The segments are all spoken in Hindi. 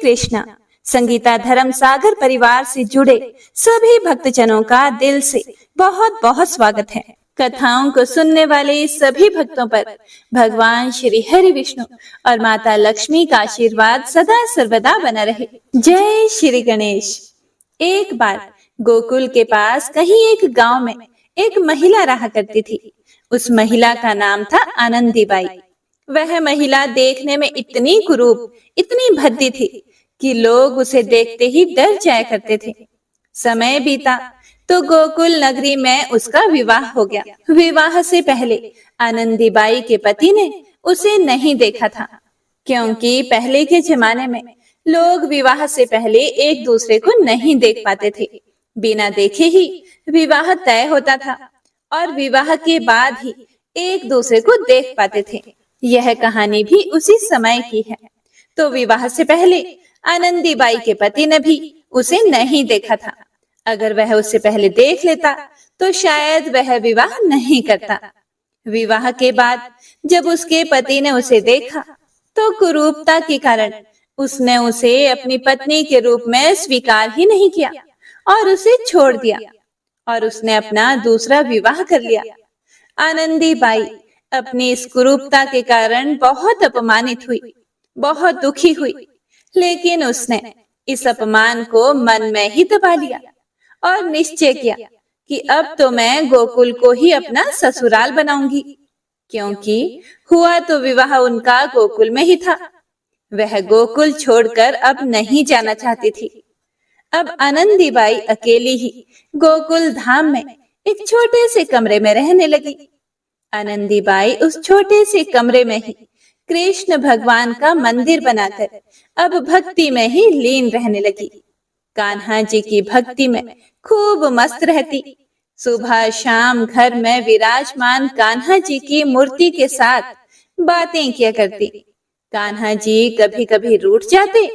कृष्णा। संगीता धर्म सागर परिवार से जुड़े सभी भक्तजनों का दिल से बहुत बहुत स्वागत है। कथाओं को सुनने वाले सभी भक्तों पर भगवान श्री हरि विष्णु और माता लक्ष्मी का आशीर्वाद सदा सर्वदा बना रहे। जय श्री गणेश। एक बार गोकुल के पास कहीं एक गांव में एक महिला रहा करती थी। उस महिला का नाम था आनंदी बाई। वह महिला देखने में इतनी कुरूप, इतनी भद्दी थी कि लोग उसे देखते ही डर जाया करते थे। समय बीता तो गोकुल नगरी में उसका विवाह हो गया। विवाह से पहले आनंदी बाई के पति ने उसे नहीं देखा था, क्योंकि पहले के जमाने में लोग विवाह से पहले एक दूसरे को नहीं देख पाते थे। बिना देखे ही विवाह तय होता था और विवाह के बाद ही एक दूसरे को देख पाते थे। यह कहानी भी उसी समय की है। तो विवाह से पहले आनंदी बाई के पति ने भी उसे नहीं देखा था। अगर वह उससे पहले देख लेता तो शायद वह विवाह नहीं करता। विवाह के बाद जब उसके पति ने उसे देखा तो कुरूपता के कारण उसने उसे अपनी पत्नी के रूप में स्वीकार ही नहीं किया और उसे छोड़ दिया और उसने अपना दूसरा विवाह कर लिया। आनंदी बाई अपनी इस कुरूपता के कारण बहुत अपमानित हुई, बहुत दुखी हुई, लेकिन उसने इस अपमान को मन में ही दबा लिया और निश्चय किया कि अब तो मैं गोकुल को ही अपना ससुराल बनाऊंगी, क्योंकि हुआ तो विवाह उनका गोकुल में ही था। वह गोकुल छोड़कर अब नहीं जाना चाहती थी। अब आनंदी बाई अकेली ही गोकुल धाम में एक छोटे से कमरे में रहने लगी। आनंदी बाई उस छोटे से कमरे में ही कृष्ण भगवान का मंदिर बनाकर अब भक्ति में ही लीन रहने लगी। कान्हा जी की भक्ति में खूब मस्त रहती। सुबह शाम घर में विराजमान कान्हा जी की मूर्ति के साथ बातें किया करती। कान्हा जी कभी कभी रूठ जाते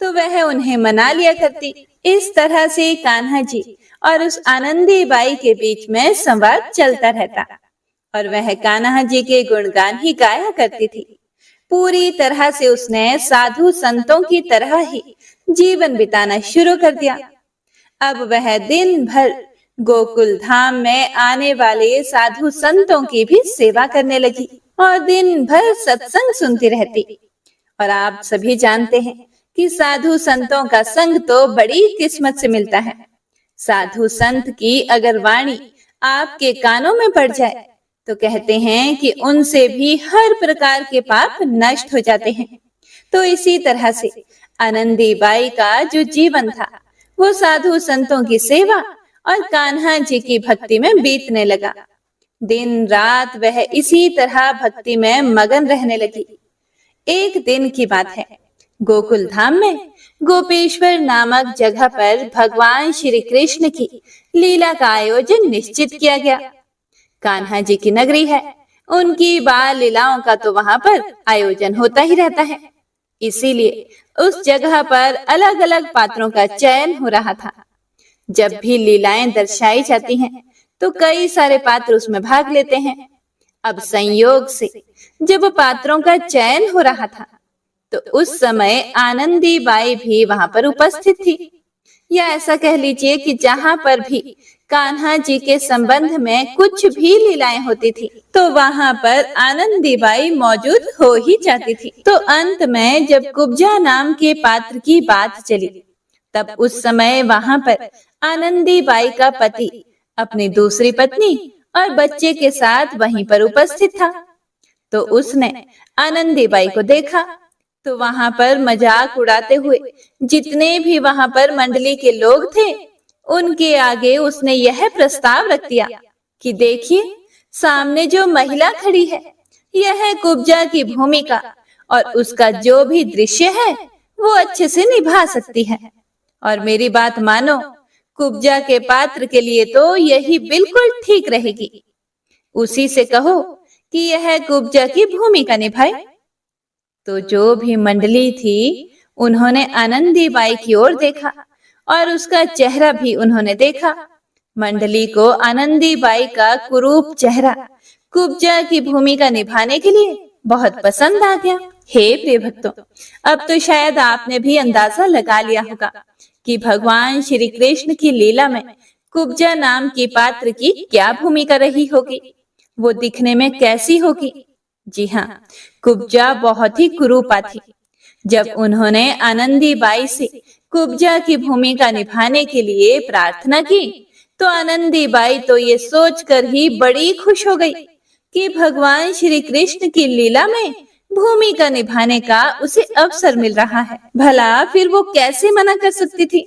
तो वह उन्हें मना लिया करती। इस तरह से कान्हा जी और उस आनंदी बाई के बीच में संवाद चलता रहता और वह कान्हा जी के गुणगान ही गाया करती थी। पूरी तरह से उसने साधु संतों की तरह ही जीवन बिताना शुरू कर दिया। अब वह दिन भर गोकुल धाम में आने वाले साधु संतों की भी सेवा करने लगी और दिन भर सत्संग सुनती रहती। और आप सभी जानते हैं कि साधु संतों का संग तो बड़ी किस्मत से मिलता है। साधु संत की अगर वाणी आपके कानों में पड़ जाए तो कहते हैं कि उनसे भी हर प्रकार के पाप नष्ट हो जाते हैं। तो इसी तरह से आनंदी बाई का जो जीवन था वो साधु संतों की सेवा और कान्हा जी की भक्ति में बीतने लगा। दिन रात वह इसी तरह भक्ति में मगन रहने लगी। एक दिन की बात है, गोकुल धाम में गोपेश्वर नामक जगह पर भगवान श्री कृष्ण की लीला का आयोजन निश्चित किया गया। कान्हा जी की नगरी है, उनकी बाल लीलाओं का तो वहां पर आयोजन होता ही रहता है। इसीलिए उस जगह पर अलग अलग पात्रों का चयन हो रहा था। जब भी लीलाएं दर्शाई जाती हैं तो कई सारे पात्र उसमें भाग लेते हैं। अब संयोग से जब पात्रों का चयन हो रहा था तो उस समय आनंदी बाई भी वहां पर उपस्थित थी। या ऐसा कह लीजिए कि जहां पर भी कान्हा जी के संबंध में कुछ भी लीलाएं होती थी तो वहां पर आनंदी बाई मौजूद हो ही जाती थी। तो अंत में जब कुब्जा नाम के पात्र की बात चली तब उस समय वहां पर आनंदी बाई का पति अपनी दूसरी पत्नी और बच्चे के साथ वहीं पर उपस्थित था। तो उसने आनंदी बाई को देखा तो वहां पर मजाक उड़ाते हुए जितने भी वहां पर मंडली के लोग थे उनके आगे उसने यह प्रस्ताव रख दिया कि देखिए, सामने जो महिला खड़ी है यह कुब्जा की भूमिका और उसका जो भी दृश्य है वो अच्छे से निभा सकती है। और मेरी बात मानो, कुब्जा के पात्र के लिए तो यही बिल्कुल ठीक रहेगी। उसी से कहो कि यह कुब्जा की भूमिका निभाए। तो जो भी मंडली थी उन्होंने आनंदी बाई की ओर देखा और उसका चेहरा भी उन्होंने देखा। मंडली को आनंदी बाई का कुरूप चेहरा कुब्जा की भूमिका निभाने के लिए बहुत पसंद आ गया। हे प्रिय भक्तों, अब तो शायद आपने भी अंदाजा लगा लिया होगा कि भगवान श्री कृष्ण की लीला में कुब्जा नाम की पात्र की क्या भूमिका रही होगी, वो दिखने में कैसी होगी। जी हाँ, कुब्जा बहुत ही कुरूपा थी। जब उन्होंने आनंदी बाई से कुब्जा की भूमिका निभाने के लिए प्रार्थना की, तो आनंदी बाई तो ये सोचकर ही बड़ी खुश हो गई कि भगवान श्री कृष्ण की लीला में भूमिका निभाने का उसे अवसर मिल रहा है। भला फिर वो कैसे मना कर सकती थी।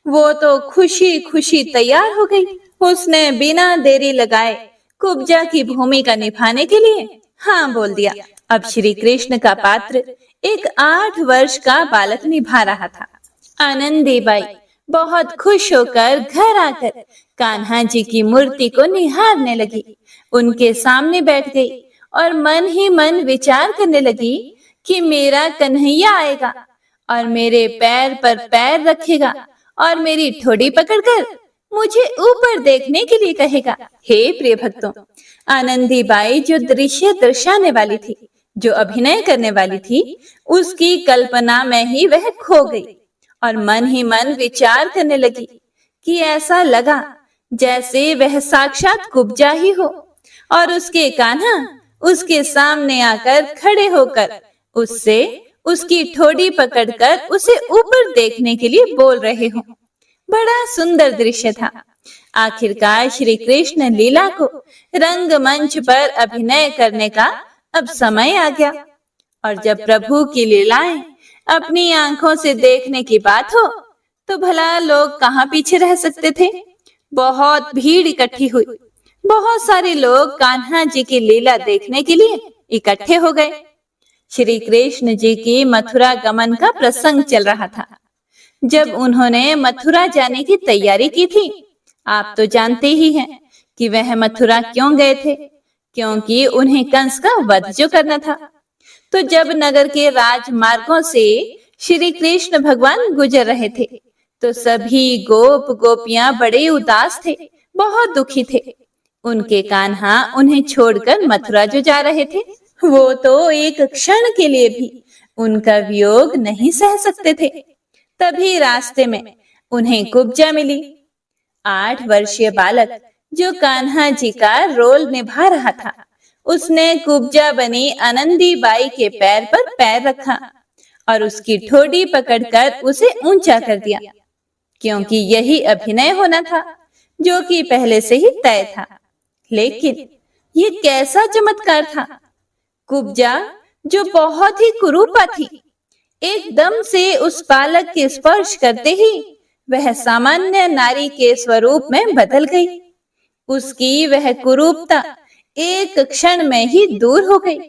वो तो खुशी खुशी तैयार हो गई। उसने बिना देरी लगाए कुब्जा की भूमिका निभाने के लिए हाँ बोल दिया। अब श्री कृष्ण का पात्र एक 8 वर्ष का बालक निभा रहा था। आनंदी बाई बहुत खुश होकर घर आकर कान्हा जी की मूर्ति को निहारने लगी। उनके सामने बैठ गई और मन ही मन विचार करने लगी कि मेरा कन्हैया आएगा और मेरे पैर पर पैर रखेगा और मेरी ठोड़ी पकड़कर मुझे ऊपर देखने के लिए कहेगा। हे प्रिय भक्तों, आनंदी बाई जो दृश्य दर्शाने वाली थी, जो अभिनय करने वाली थी, उसकी कल्पना में ही वह खो गई और मन ही मन विचार करने लगी कि ऐसा लगा जैसे वह साक्षात कुब्जा ही हो और उसके कान्हा उसके सामने आकर खड़े होकर उससे उसकी ठोड़ी पकड़कर उसे ऊपर देखने के लिए बोल रहे हो। बड़ा सुंदर दृश्य था। आखिरकार श्री कृष्ण लीला को रंगमंच पर अभिनय करने का अब समय आ गया और जब प्रभु की लीलाएं अपनी आंखों से देखने की बात हो तो भला लोग कहाँ पीछे रह सकते थे। बहुत भीड़ इकट्ठी हुई। बहुत सारे लोग कान्हा जी की लीला देखने के लिए इकट्ठे हो गए। श्री कृष्ण जी की मथुरा गमन का प्रसंग चल रहा था। जब उन्होंने मथुरा जाने की तैयारी की थी, आप तो जानते ही हैं कि वह मथुरा क्यों गए थे, क्योंकि उन्हें कंस का वध जो करना था। तो जब नगर के राजमार्गों से श्री कृष्ण भगवान गुजर रहे थे, तो सभी गोप गोपियां बड़े उदास थे, बहुत दुखी थे। उनके कान्हा उन्हें छोड़कर मथुरा जो जा रहे थे, वो तो एक क्षण के लिए भी उनका वियोग नहीं सह सकते थे। तभी रास्ते में उन्हें कुब्जा मिली। 8 वर्षीय बालक जो कान्हा जी का रोल निभा रहा था, उसने कुब्जा बनी आनंदी बाई के पैर पर पैर रखा और उसकी ठोड़ी पकड़कर उसे ऊंचा कर दिया, क्योंकि यही अभिनय होना था जो कि पहले से ही तय था। लेकिन ये कैसा चमत्कार था। कुब्जा जो बहुत ही कुरूपा थी, एकदम से उस बालक के स्पर्श करते ही वह सामान्य नारी के स्वरूप में बदल गई। उसकी वह कुरूपता एक क्षण में ही दूर हो गई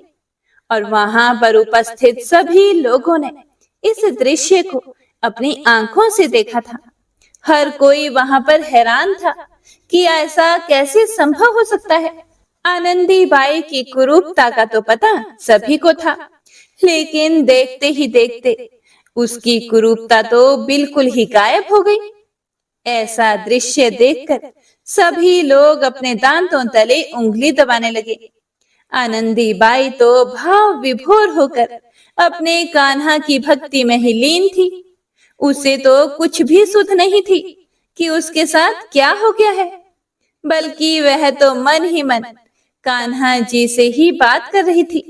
और वहां पर उपस्थित सभी लोगों ने इस दृश्य को अपनी आंखों से देखा था। हर कोई वहां पर हैरान था कि ऐसा कैसे संभव हो सकता है। आनंदी बाई की कुरूपता का तो पता सभी को था, लेकिन देखते ही देखते उसकी कुरूपता तो बिल्कुल ही गायब हो गई। ऐसा दृश्य देखकर सभी लोग अपने दांतों तले उंगली दबाने लगे। आनंदी बाई तो भाव विभोर होकर अपने कान्हा की भक्ति में ही लीन थी। उसे तो कुछ भी सुध नहीं थी कि उसके साथ क्या हो गया है, बल्कि वह तो मन ही मन कान्हा जी से ही बात कर रही थी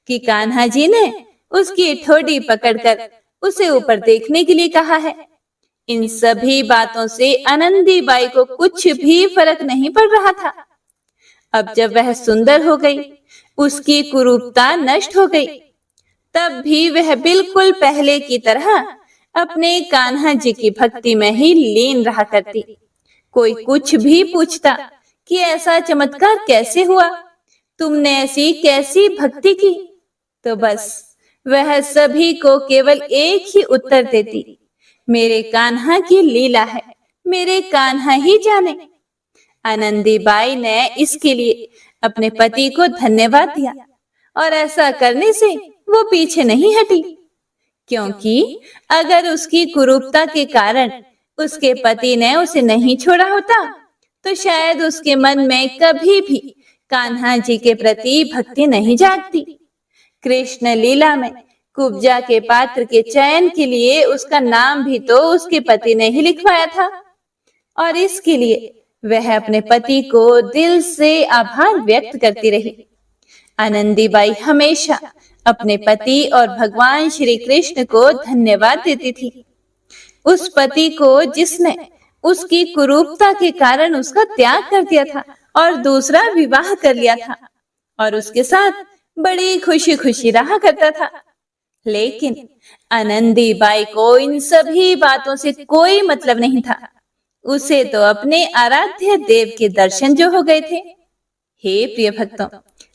कि कान्हा जी ने उसकी ठोड़ी पकड़कर उसे ऊपर देखने के लिए कहा है। इन सभी बातों से आनंदी बाई को कुछ भी फर्क नहीं पड़ रहा था। अब जब वह सुंदर हो गई, उसकी कुरूपता नष्ट हो गई, तब भी वह बिल्कुल पहले की तरह अपने कान्हा जी की भक्ति में ही लीन रहा करती। कोई कुछ भी पूछता कि ऐसा चमत्कार कैसे हुआ, तुमने ऐसी कैसी भक्ति की, तो बस वह सभी को केवल एक ही उत्तर देती, मेरे कान्हा की लीला है, मेरे कान्हा ही जाने। आनंदी बाई ने इसके लिए अपने पति को धन्यवाद दिया और ऐसा करने से वो पीछे नहीं हटी, क्योंकि अगर उसकी कुरूपता के कारण उसके पति ने उसे नहीं छोड़ा होता, तो शायद उसके मन में कभी भी कान्हा जी के प्रति भक्ति नहीं जागती। कृष्ण लीला में कुब्जा के पात्र के चयन के लिए उसका नाम भी तो उसके पति ने ही लिखवाया था और इसके लिए वह अपने पति को दिल से आभार व्यक्त करती रही। आनंदीबाई हमेशा अपने पति और भगवान श्री कृष्ण को धन्यवाद देती थी। उस पति को जिसने उसकी कुरूपता के कारण उसका त्याग कर दिया था और दूसरा विवाह कर लिया था और उसके साथ बड़ी खुशी खुशी रहा करता था। लेकिन आनंदीबाई को इन सभी बातों से कोई मतलब नहीं था। उसे तो अपने आराध्य देव के दर्शन जो हो गए थे। हे प्रिय भक्तों,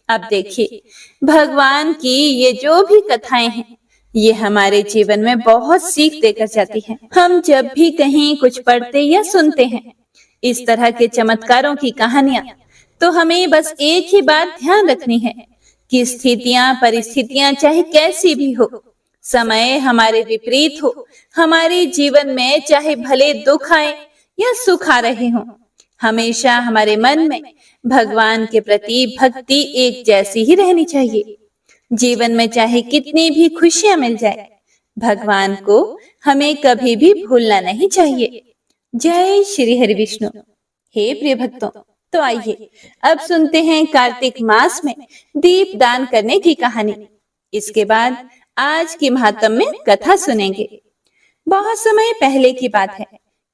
अब देखिए भगवान की ये जो भी कथाएं हैं ये हमारे जीवन में बहुत सीख देकर जाती हैं। हम जब भी कहीं कुछ पढ़ते या सुनते हैं इस तरह के चमत्कारों की कहानियां, तो हमें बस एक ही बात ध्यान रखनी है कि स्थितियां परिस्थितियां चाहे कैसी भी हो, समय हमारे विपरीत हो, हमारे जीवन में चाहे भले दुख आए या सुख आ रहे हों, हमेशा हमारे मन में भगवान के प्रति भक्ति एक जैसी ही रहनी चाहिए। जीवन में चाहे कितनी भी खुशियां मिल जाए, भगवान को हमें कभी भी भूलना नहीं चाहिए। जय श्री हरि विष्णु। हे प्रिय भक्तों, तो आइए अब सुनते हैं कार्तिक मास में दीप दान करने की कहानी। इसके बाद आज की महात्म में कथा सुनेंगे। बहुत समय पहले की बात है।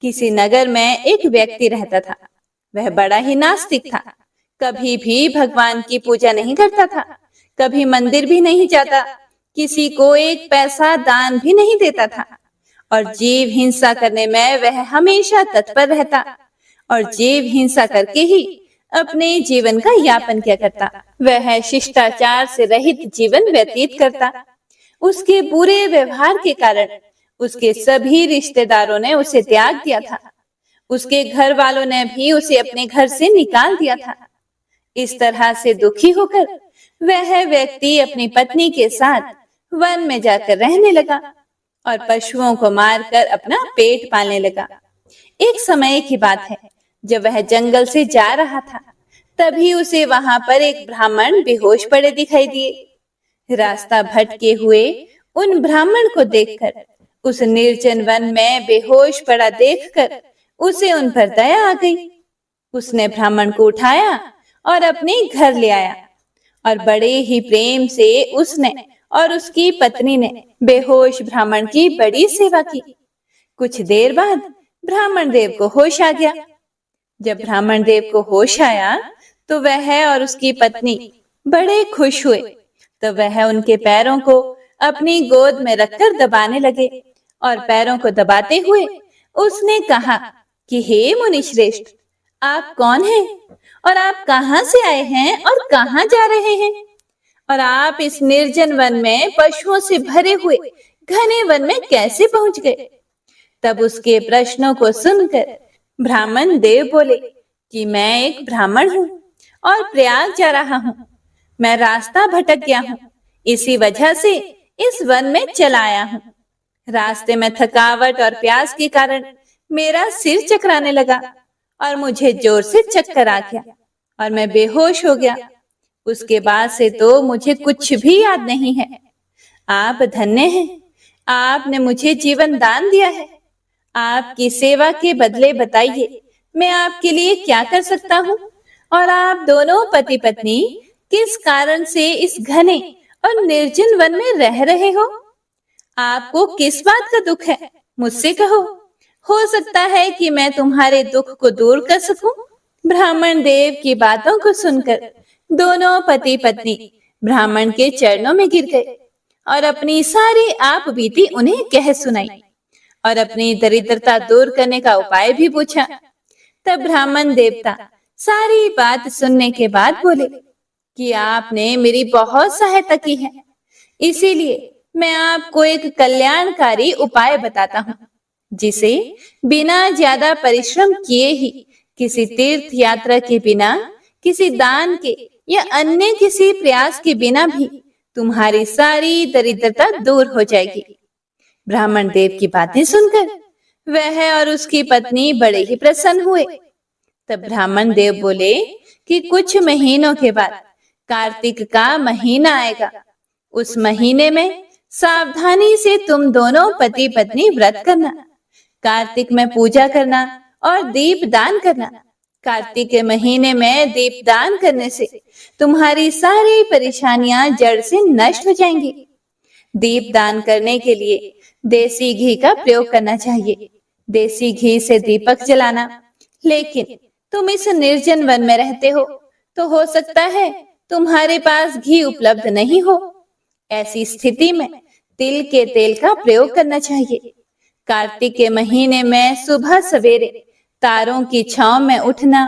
किसी नगर में एक व्यक्ति रहता था। वह बड़ा ही नास्तिक था। कभी भी भगवान की पूजा नहीं करता था, कभी मंदिर भी नहीं जाता, किसी को एक पैसा दान भी नहीं देता था और जीव हिंसा करने में वह हमेशा तत्पर रहता और जीव हिंसा करके ही अपने जीवन का यापन किया करता। वह शिष्टाचार से रहित जीवन व्यतीत करता। उसके बुरे व्यवहार के कारण उसके सभी रिश्तेदारों ने उसे त्याग दिया था। उसके घर वालों ने भी उसे अपने घर से निकाल दिया था। इस तरह से दुखी होकर वह व्यक्ति अपनी पत्नी के साथ वन में जाकर रहने लगा और पशुओं को मारकर अपना पेट पालने लगा। एक समय की बात है, जब वह जंगल से जा रहा था, तभी उसे वहां पर एक ब्राह्मण बेहोश पड़े दिखाई दिए। रास्ता भटके हुए उन ब्राह्मण को देखकर, उस निर्जन वन में बेहोश पड़ा देखकर उसे उन पर दया आ गई। उसने ब्राह्मण को उठाया और अपने घर ले आया और बड़े ही प्रेम से उसने और उसकी पत्नी ने बेहोश ब्राह्मण की बड़ी सेवा की। कुछ देर बाद ब्राह्मण देव को होश आ गया। जब ब्राह्मण देव को होश आया तो वह और उसकी पत्नी बड़े खुश हुए। तो वह उनके पैरों को अपनी गोद में रखकर दबाने लगे और पैरों को दबाते हुए उसने कहा कि हे मुनि श्रेष्ठ, आप कौन हैं और आप कहां से आए हैं और कहां जा रहे हैं, और आप इस निर्जन वन में पशुओं से भरे हुए घने वन में कैसे पहुंच गए। तब उसके प्रश्नों को सुनकर ब्राह्मण देव बोले कि मैं एक ब्राह्मण हूँ और प्रयाग जा रहा हूँ। मैं रास्ता भटक गया हूँ, इसी वजह से इस वन में चला आया हूँ। रास्ते में थकावट और प्यास के कारण मेरा सिर चकराने लगा और मुझे जोर से चक्कर आ गया और मैं बेहोश हो गया। उसके बाद से तो मुझे कुछ भी याद नहीं है। आप धन्य हैं, आपने मुझे जीवन दान दिया है। आपकी सेवा के बदले बताइए मैं आपके लिए क्या कर सकता हूँ, और आप दोनों पति पत्नी किस कारण से इस घने और निर्जन वन में रह रहे हो। आपको किस बात का दुख है, मुझसे कहो। हो सकता है कि मैं तुम्हारे दुख को दूर कर सकूं। ब्राह्मण देव की बातों को सुनकर दोनों पति पत्नी ब्राह्मण के चरणों में गिर गए और अपनी सारी आप बीती उन्हें कह सुनाई और अपनी दरिद्रता दूर करने का उपाय भी पूछा। तब ब्राह्मण देवता सारी बात सुनने के बाद बोले कि आपने मेरी बहुत सहायता की है, इसीलिए मैं आपको एक कल्याणकारी उपाय बताता हूँ, जिसे बिना ज्यादा परिश्रम किए ही, किसी तीर्थ यात्रा के बिना, किसी दान के या अन्य किसी प्रयास के बिना भी तुम्हारी सारी दरिद्रता दूर हो जाएगी। ब्राह्मण देव की बातें सुनकर वह और उसकी पत्नी बड़े ही प्रसन्न हुए। तब ब्राह्मण देव बोले कि कुछ महीनों के बाद कार्तिक का महीना आएगा उस महीने में सावधानी से तुम दोनों पति पत्नी व्रत करना, कार्तिक में पूजा करना और दीप दान करना। कार्तिक के महीने में दीप दान करने से तुम्हारी सारी परेशानियां जड़ से नष्ट हो जाएंगी। दीप दान करने के लिए देसी घी का प्रयोग करना चाहिए। देसी घी से दीपक जलाना। लेकिन तुम इस निर्जन वन में रहते हो, तो हो सकता है तुम्हारे पास घी उपलब्ध नहीं हो। ऐसी स्थिति में तिल के तेल का प्रयोग करना चाहिए। कार्तिक के महीने में सुबह सवेरे तारों की छांव में उठना,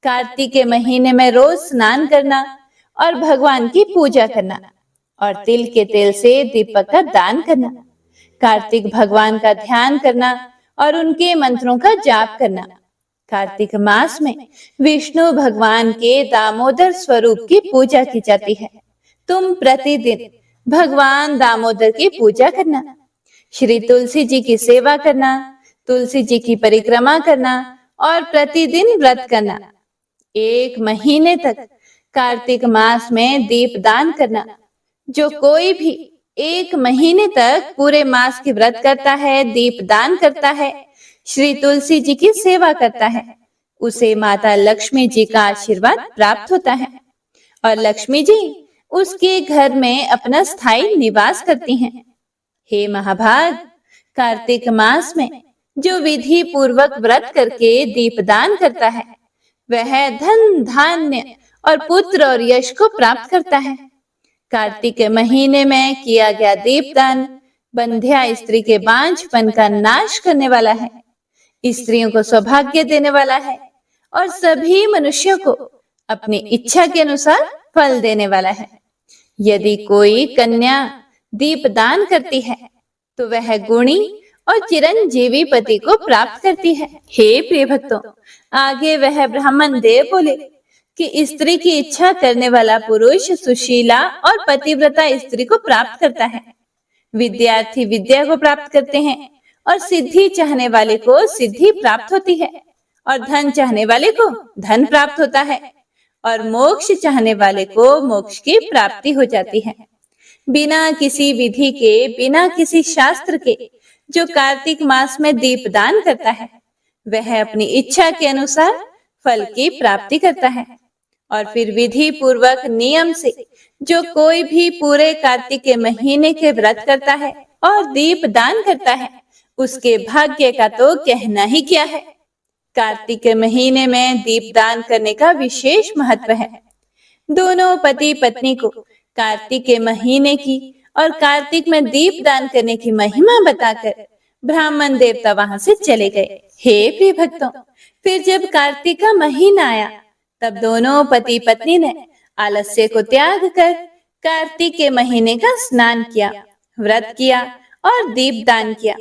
कार्तिक के महीने में रोज स्नान करना और भगवान की पूजा करना और तिल के तेल से दीपक का दान करना। कार्तिक भगवान का ध्यान करना और उनके मंत्रों का जाप करना। कार्तिक मास में विष्णु भगवान के दामोदर स्वरूप की पूजा की जाती है। तुम प्रतिदिन भगवान दामोदर की पूजा करना, श्री तुलसी जी की सेवा करना, तुलसी जी की परिक्रमा करना और प्रतिदिन व्रत करना। 1 महीने तक कार्तिक मास में दीप दान करना। जो कोई भी 1 महीने तक पूरे मास की व्रत करता है, दीप दान करता है, श्री तुलसी जी की सेवा करता है, उसे माता लक्ष्मी जी का आशीर्वाद प्राप्त होता है और लक्ष्मी जी उसके घर में अपना स्थायी निवास करती हैं। हे महाभाग, कार्तिक मास में जो विधि पूर्वक व्रत करके दीपदान करता है, वह धन धान्य और पुत्र और यश को प्राप्त करता है। कार्तिक के महीने में किया गया दीपदान बंध्या स्त्री के बांझपन का नाश करने वाला है, स्त्रियों को सौभाग्य देने वाला है और सभी मनुष्यों को अपनी इच्छा के अनुसार फल देने वाला है। यदि कोई कन्या दीपदान करती है तो वह गुणी और चिरंजीवी पति को प्राप्त करती है। हे प्रिय भक्तों, आगे वह ब्राह्मण देव बोले कि स्त्री की इच्छा करने वाला पुरुष सुशीला और पतिव्रता स्त्री को प्राप्त करता है। विद्यार्थी विद्या को प्राप्त करते हैं और सिद्धि चाहने वाले को सिद्धि प्राप्त होती है और धन चाहने वाले को धन प्राप्त होता है और मोक्ष चाहने वाले को मोक्ष की प्राप्ति हो जाती है। बिना किसी विधि के, बिना किसी शास्त्र के जो कार्तिक मास में दीपदान करता है, वह अपनी इच्छा के अनुसार फल की प्राप्ति करता है। और फिर विधि पूर्वक नियम से जो कोई भी पूरे कार्तिक के महीने के व्रत करता है और दीपदान करता है, उसके भाग्य का तो कहना ही क्या है। कार्तिक के महीने में दीपदान करने का विशेष महत्व है। दोनों पति पत्नी को कार्तिक के महीने की और कार्तिक में दीपदान करने की महिमा बताकर ब्राह्मण देवता वहां से चले गए। हे प्रिय भक्तों, फिर जब कार्तिक का महीना आया, तब दोनों पति पत्नी ने आलस्य को त्याग कर कार्तिक के महीने का स्नान किया, व्रत किया और दीपदान किया।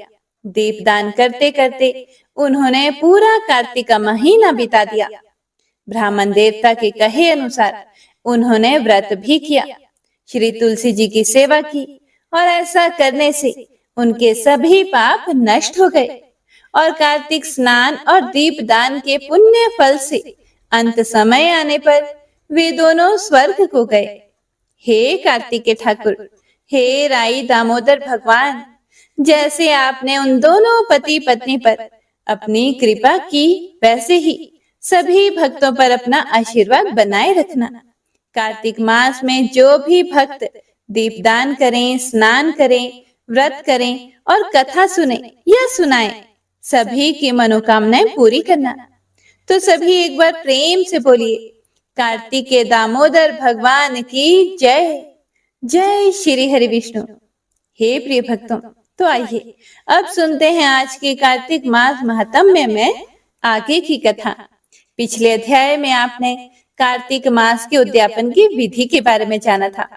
दीपदान करते करते उन्होंने पूरा कार्तिक का महीना बिता दिया। ब्राह्मण देवता के कहे अनुसार उन्होंने व्रत भी किया, श्री तुलसी जी की सेवा की और ऐसा करने से उनके सभी पाप नष्ट हो गए और कार्तिक स्नान और दीपदान के पुण्य फल से अंत समय आने पर वे दोनों स्वर्ग को गए। हे कार्तिक के ठाकुर, हे राई दामोदर भगवान, जैसे आपने उन दोनों पति पत्नी पर अपनी कृपा की, वैसे ही सभी भक्तों पर अपना आशीर्वाद बनाए रखना। कार्तिक मास में जो भी भक्त दीपदान करें, स्नान करें, व्रत करें और कथा सुने या सुनाएं, सभी की मनोकामनाएं पूरी करना। तो सभी एक बार प्रेम से बोलिए, कार्तिक के दामोदर भगवान की जय। जय श्री हरि विष्णु। हे प्रिय भक्तों, तो आइए अब सुनते हैं आज के कार्तिक मास महात्म्य में आगे की कथा। पिछले अध्याय में आपने कार्तिक मास के उद्यापन की विधि के बारे में जाना था।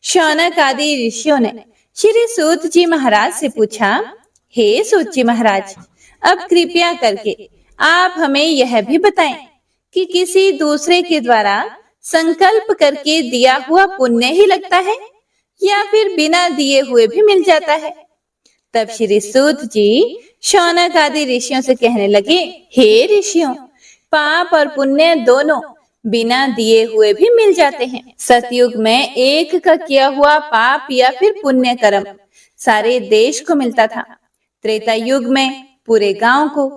शौनक आदि ऋषियों ने श्री सूत जी महाराज से पूछा, हे सूत जी महाराज, अब कृपया करके आप हमें यह भी बताएं कि किसी दूसरे के द्वारा संकल्प करके दिया हुआ पुण्य ही लगता है या फिर बिना दिए हुए भी मिल जाता है। तब श्री सूत जी शौनक आदि ऋषियों से कहने लगे, हे ऋषियों, पाप और पुण्य दोनों बिना दिए हुए भी मिल जाते हैं। सतयुग में एक का किया हुआ पाप या फिर पुण्य कर्म सारे देश को मिलता था। त्रेता युग में पूरे गांव को,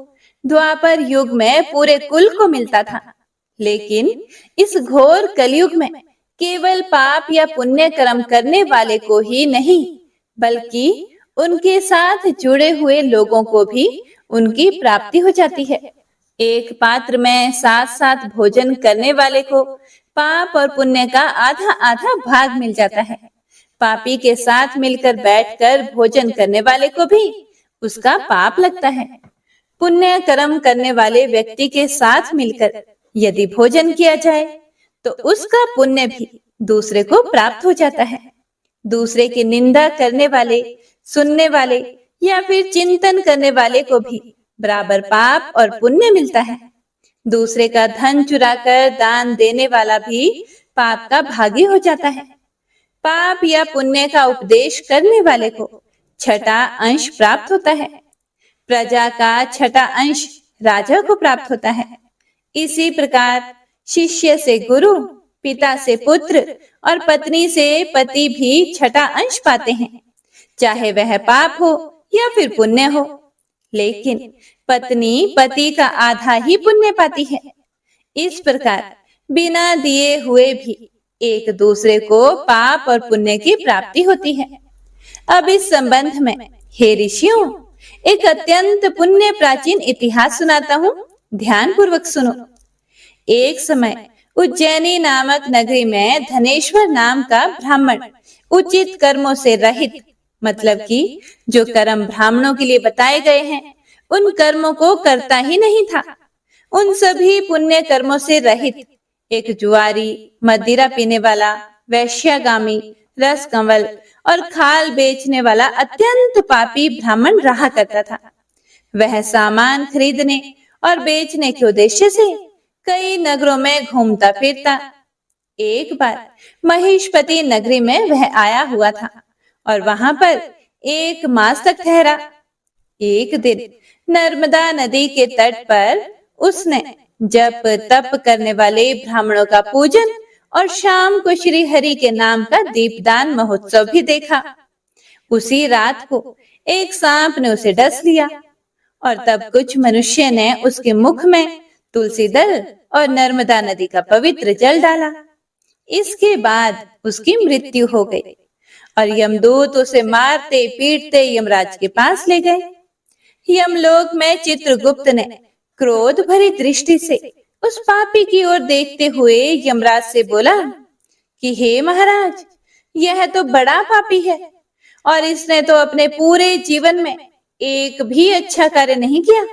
द्वापर युग में पूरे कुल को मिलता था। लेकिन इस घोर कलयुग में केवल पाप या पुण्य कर्म करने वाले को ही नहीं, बल्कि उनके साथ जुड़े हुए लोगों को भी उनकी प्राप्ति हो जाती है। एक पात्र में साथ साथ भोजन करने वाले को पाप और पुण्य का आधा आधा भाग मिल जाता है। पापी के साथ मिलकर बैठकर भोजन करने वाले को भी उसका पाप लगता है। पुण्य कर्म करने वाले व्यक्ति के साथ मिलकर यदि भोजन किया जाए तो उसका पुण्य भी दूसरे को प्राप्त हो जाता है। दूसरे की निंदा करने वाले, सुनने वाले या फिर चिंतन करने वाले को भी बराबर पाप और पुण्य मिलता है। दूसरे का धन चुराकर दान देने वाला भी पाप का भागी हो जाता है। पाप या पुण्य का उपदेश करने वाले को छठा अंश प्राप्त होता है। प्रजा का छठा अंश राजा को प्राप्त होता है। इसी प्रकार शिष्य से गुरु, पिता से पुत्र और पत्नी से पति भी छठा अंश पाते हैं, चाहे वह पाप हो या फिर पुण्य हो। लेकिन पत्नी पति का आधा ही पुण्य पाती है। इस प्रकार बिना दिए हुए भी एक दूसरे को पाप और पुण्य की प्राप्ति होती है। अब इस संबंध में हे ऋषियों, एक अत्यंत पुण्य प्राचीन इतिहास सुनाता हूँ, ध्यान पूर्वक सुनो। एक समय उज्जैनी नामक नगरी में धनेश्वर नाम का ब्राह्मण उचित कर्मों से रहित, मतलब कि जो कर्म ब्राह्मणों के लिए बताए गए हैं उन कर्मों को करता ही नहीं था। उन सभी पुण्य कर्मों से रहित एक जुआरी, मदिरा पीने वाला, वैश्यागामी, रस कंवल और खाल बेचने वाला अत्यंत पापी ब्राह्मण रहा करता था। वह सामान खरीदने और बेचने के उद्देश्य से कई नगरों में घूमता फिरता। एक बार महिष्पति नगरी में वह आया हुआ था और वहां पर एक मास तक ठहरा। एक दिन नर्मदा नदी के तट पर उसने जप तप करने वाले ब्राह्मणों का पूजन और शाम को श्री हरि के नाम का दीपदान महोत्सव भी देखा। उसी रात को एक सांप ने उसे डस लिया और तब कुछ मनुष्य ने उसके मुख में तुलसी दल और नर्मदा नदी का पवित्र जल डाला। इसके बाद उसकी मृत्यु हो गई और यमदूत उसे मारते पीटते यमराज के पास ले गए। यमलोक में चित्रगुप्त ने क्रोध भरी दृष्टि से उस पापी की ओर देखते हुए यमराज से बोला कि हे महाराज, यह तो बड़ा पापी है और इसने तो अपने पूरे जीवन में एक भी अच्छा कार्य नहीं किया।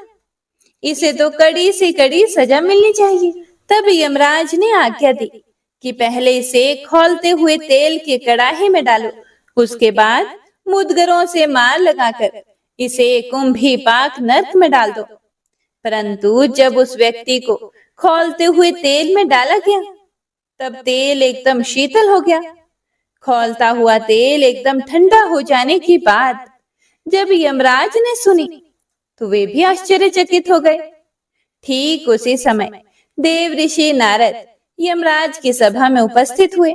इसे तो कड़ी से कड़ी सजा मिलनी चाहिए। तब यमराज ने आज्ञा दी कि पहले इसे खौलते हुए तेल के कड़ाही में डालो, उसके बाद मुदगरों से मार लगाकर इसे कुंभी पाक नर्क में डाल दो। परंतु जब उस व्यक्ति को खौलते हुए तेल में डाला गया तब तेल एकदम शीतल हो गया। खौलता हुआ तेल एकदम ठंडा हो जाने के बाद जब यमराज ने सुनी तो वे भी आश्चर्यचकित हो गए। ठीक उसी समय देव ऋषि नारद यमराज की सभा में उपस्थित हुए।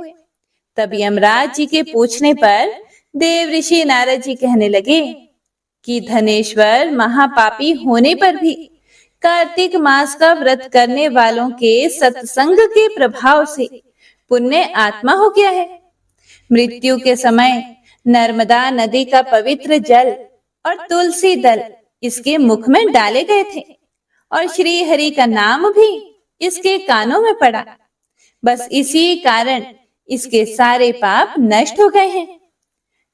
तब यमराज जी के पूछने पर देव ऋषि नारद जी कहने लगे कि धनेश्वर महापापी होने पर भी कार्तिक मास का व्रत करने वालों के सत्संग के प्रभाव से पुण्य आत्मा हो गया है। मृत्यु के समय नर्मदा नदी का पवित्र जल और तुलसी दल इसके मुख में डाले गए थे और श्री हरि का नाम भी इसके कानों में पड़ा। बस इसी कारण इसके सारे पाप नष्ट हो गए हैं।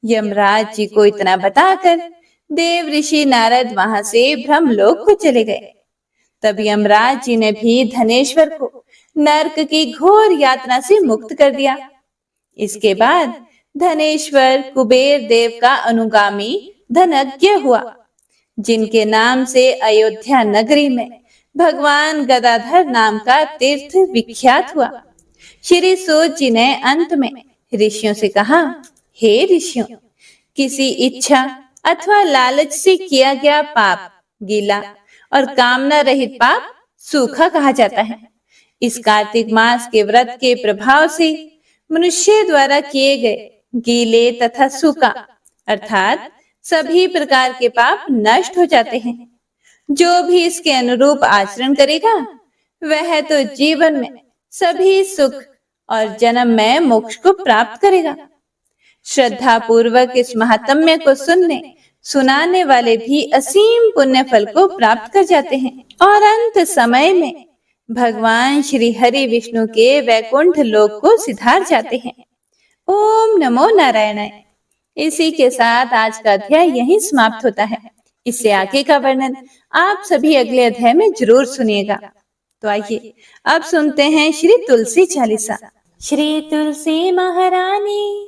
यमराज जी को इतना बताकर देव ऋषि नारद वहां से ब्रह्मलोक को चले गए। तब यमराज जी ने भी धनेश्वर को नरक की घोर यातना से मुक्त कर दिया। इसके बाद धनेश्वर कुबेर देव का अनुगामी धनज्ञ हुआ, जिनके नाम से अयोध्या नगरी में भगवान गदाधर नाम का तीर्थ विख्यात हुआ। श्री सूत जी ने अंत में ऋषियों से कहा, हे ऋषियों, किसी इच्छा अथवा लालच से किया गया पाप गीला और कामना रहित पाप सूखा कहा जाता है। इस कार्तिक मास के व्रत के प्रभाव से मनुष्य द्वारा किए गए गीले तथा सूखा अर्थात सभी प्रकार के पाप नष्ट हो जाते हैं। जो भी इसके अनुरूप आचरण करेगा वह तो जीवन में सभी सुख और जन्म में मोक्ष को प्राप्त करेगा। श्रद्धा पूर्वक इस महात्म्य को सुनने सुनाने वाले भी असीम पुण्य फल को प्राप्त कर जाते हैं और अंत समय में भगवान श्री हरि विष्णु के वैकुंठ लोक को सिधार जाते हैं। ओम नमो नारायणाय। इसी के साथ आज का अध्याय यहीं समाप्त होता है। इससे आगे का वर्णन आप सभी अगले अध्याय में जरूर सुनिएगा। तो आइए अब सुनते हैं श्री तुलसी चालीसा। श्री तुलसी महारानी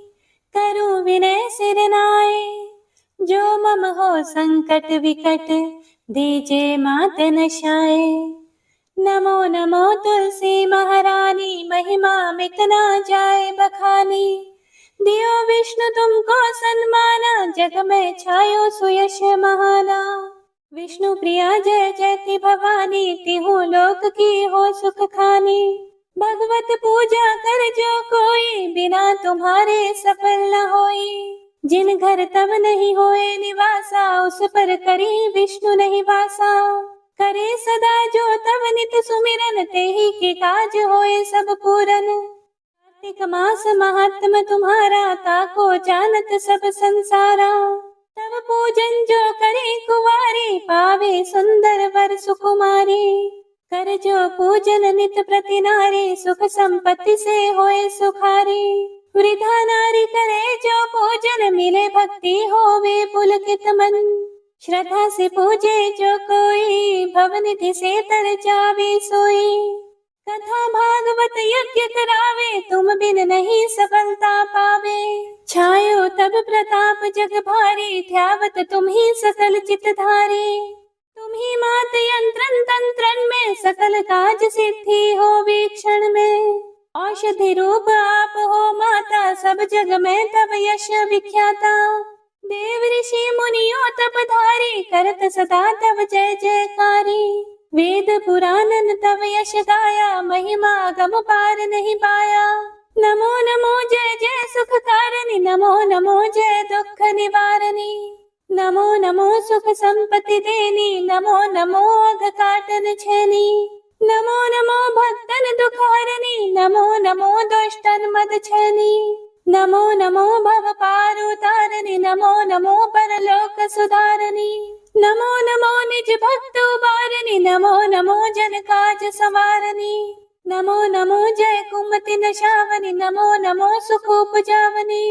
करो विनय सिर नाए, जो मम हो संकट विकट दीजे मात नशाए। नमो नमो तुलसी महारानी महिमा मिट ना जाए बखानी। दियो विष्णु तुमको सन्माना जग में छायो सुयश महाना। विष्णु प्रिया जय जयति भवानी तिहु लोक की हो सुख खानी। भगवत पूजा कर जो कोई बिना तुम्हारे सफल न होई। जिन घर तब नहीं होए निवासा उस पर करी विष्णु नहीं वासा। करे सदा जो तब नित सुमिरन तेहि के काज होए सब पूरन। कार्तिक मास महात्म तुम्हारा ताको जानत सब संसारा। तब पूजन जो करे कुवारी पावे सुंदर वर सुकुमारी। कर जो पूजन नित प्रति नारी सुख संपत्ति से होए सुखारी। वृद्धा नारी करे जो पूजन मिले भक्ति होवे पुलकित मन। श्रद्धा से पूजे जो कोई भवनिधि से तर जावे सोई। कथा भागवत यज्ञ करावे तुम बिन नहीं सफलता पावे। छायो तब प्रताप जग भारी ध्यावत तुम ही सकल चित धारी। तुम ही मात यंत्रन तंत्रन में सकल काज सिद्धि हो वीक्षण में। औषधि रूप आप हो माता सब जग में तब यश विख्याता। देव ऋषि मुनियों तप धारी करत सदा तब जय जयकारी। वेद पुराणन तब यश गाया महिमा गम पार नहीं पाया। नमो नमो जय जय सुख कारणी नमो नमो जय दुख निवारणी। नमो नमो सुख संपत्ति देनी नमो नमो अघ काटन छेनी। नमो नमो भक्तन दुख हरणी नमो नमो दुष्टन मद छेनी। नमो नमो भव पार उतारणी नमो नमो परलोक सुधारणी। नमो नमो निज भक्त उबारणी नमो नमो जन काज संवारणी। नमो नमो जय कुमति नशावनी नमो नमो सुख उपजावनी।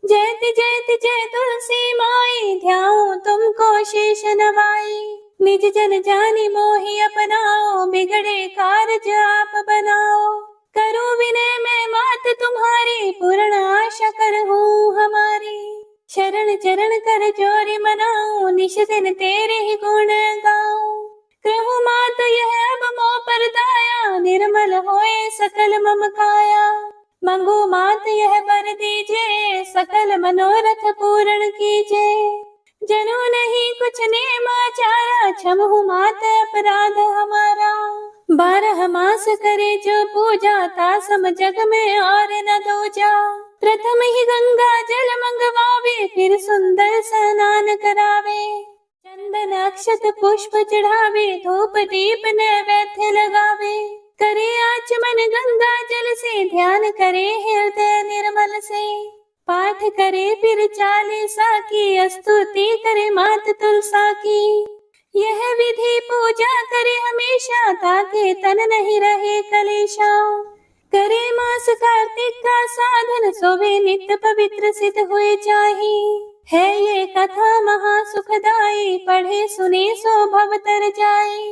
जयति जयति जय तुलसी माई ध्याऊं तुमको शेष नवाई। निज जन जानी मोहि अपनाओ बिगड़े कारज आप बनाओ। करो विनय मैं मात तुम्हारी पूर्ण आशा करहूँ हमारी। शरण चरण कर जोरी मनाऊं निश दिन तेरे ही गुण गाऊं। कहूँ मात यह अब मोह पर दाया निर्मल होए सकल मम काया। मंगो मात यह वर दीजे सकल मनोरथ पूर्ण कीजे। जनो नहीं कुछ नेमाचारा क्षमहु मात अपराध हमारा। 12 मास करे जो पूजा तासम जग में और न दूजा। प्रथम ही गंगा जल मंगवावे फिर सुंदर स्नान करावे। चंदन अक्षत पुष्प चढ़ावे धूप दीप नैवेद्य लगावे। करे आचमन गंगा जल से ध्यान करे हृदय निर्मल से। पाठ करे फिर 40 की स्तुति करे मात तुलसा की। यह विधि पूजा करे हमेशा ताकि तन नहीं रहे कलेशा। करे मास कार्तिक का साधन सोवे नित्य पवित्र सिद्ध हुए जाहि। है ये कथा महा सुखदाई पढ़े सुने सो भव तर जाए।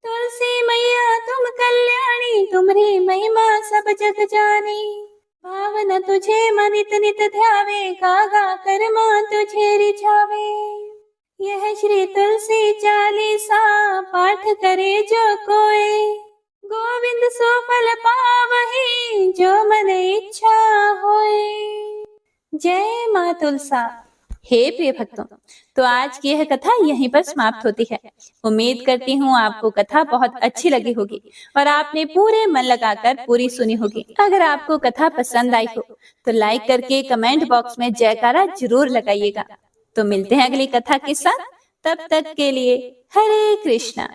तुलसी मैया तुम कल्याणी तुम्हारी महिमा सब जग जाने। भावना तुझे मनित नित ध्यावे गागा कर मां तुझे रिझावे। यह श्री तुलसी चालीसा पाठ करे जो कोई। गोविंद सो फल पावहि जो मन इच्छा होए। जय मां तुलसा। हे प्रिय भक्तों, तो आज की यह कथा यहीं पर समाप्त होती है। उम्मीद करती हूँ आपको कथा बहुत अच्छी लगी होगी और आपने पूरे मन लगाकर पूरी सुनी होगी। अगर आपको कथा पसंद आई हो तो लाइक करके कमेंट बॉक्स में जयकारा जरूर लगाइएगा। तो मिलते हैं अगली कथा के साथ, तब तक के लिए हरे कृष्णा।